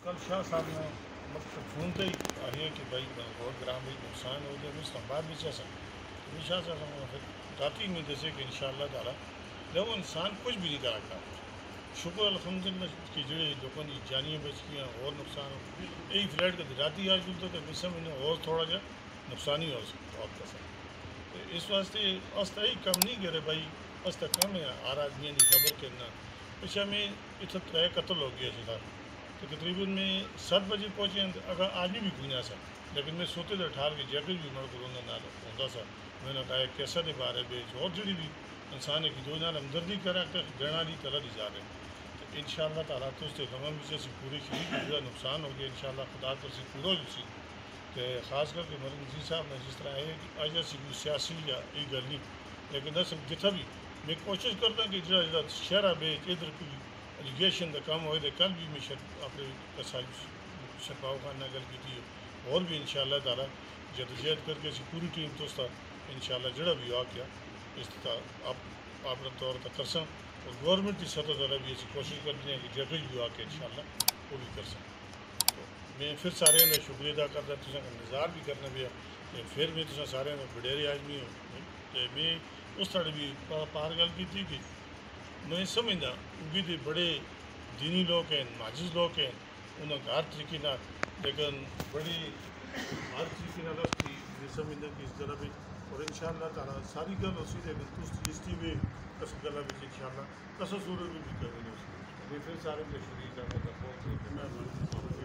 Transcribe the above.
کل شاہ صاحب نے مطلب فون تے ہی آئے کہ بھائی بہت گرام بھائی نقصان ہو گیا اس بعد بھی چاہ سکتے شاہ صاحب نے پھر رات میں جیسے کہ انشاءاللہ تعالیٰ جب وہ انسان کچھ بھی نہیں کرا شکر الحمدللہ کہ جڑے لوگوں کی جانیاں بچ گیا اور نقصان ہو یہی فلیٹ کا راتی آج ملتا تو مسم انہیں اور تھوڑا جا نقصان ہی ہو سکتا آپ کا سر اس واسطے استا ہی کم نہیں کرے بھائی استا کم ہے آر آدمیاں کی خبر کرنا پچھا میں اتنا ترے قتل ہو گیا سر تو تقریباً میں 7 بجے پہنچے اگر آدمی بھی کوئی نہ سا لیکن میں سوتے تھے ٹھار کے جیکٹ بھی مڑ کر انہوں نے ہوتا سا میں نے کہا کیسا دے بارے بیچ اور جڑی بھی انسان ہے کہ دو نال ہمدردی کرا کر دینا لی طرح دی جا رہے تو ان شاء اللہ تعالیٰ تو اس سے غم بھی سے پوری کی جو نقصان ہو گیا ان شاء اللہ خدا تو سے پورا ہو سی کہ خاص کر کے مرن جی صاحب نے جس طرح ہے کہ آج ایسی کوئی سیاسی یا یہ گل نہیں لیکن دس جتنا بھی میں کوشش کرتا ہوں کہ جڑا شہرہ بیچ ادھر کوئی ایجوکیشن کا کام ہوئے تو کل بھی میں اپنے شرپاؤ خان نے گل کی تھی اور بھی ان شاء اللہ تعالیٰ جدوجہد کر کے پوری ٹیم تو ان شاء اللہ جڑا بھی آ گیا اس طرح آپ اپنے طور پر کر سیں اور گورنمنٹ کی سطح طرح بھی ایسی کوشش کرتے ہیں کہ جگہ بھی آ کے ان شاء اللہ وہ بھی کر سیں تو میں پھر سارے کا شکریہ ادا کرتا تصا کا نظار بھی کرنا پیا کہ پھر میں تصا سارے وڈیرے آدمی ہوں کہ میں اس طرح بھی پار گل کی تھی کہ میں سمجھنا بھی تو بڑے دینی لوگ ہیں معجز لوگ ہیں انہوں کا ہر طریقے لیکن بڑی ہر طریقے کی میں سمجھنا کہ اس طرح بھی اور ان شاء اللہ تعالیٰ ساری گل اسی لیکن اس کی بھی کس گلا بھی ان شاء اللہ کس صورت بھی کرنی میں پھر سارے کے شریک کرنے کا بہت مہربانی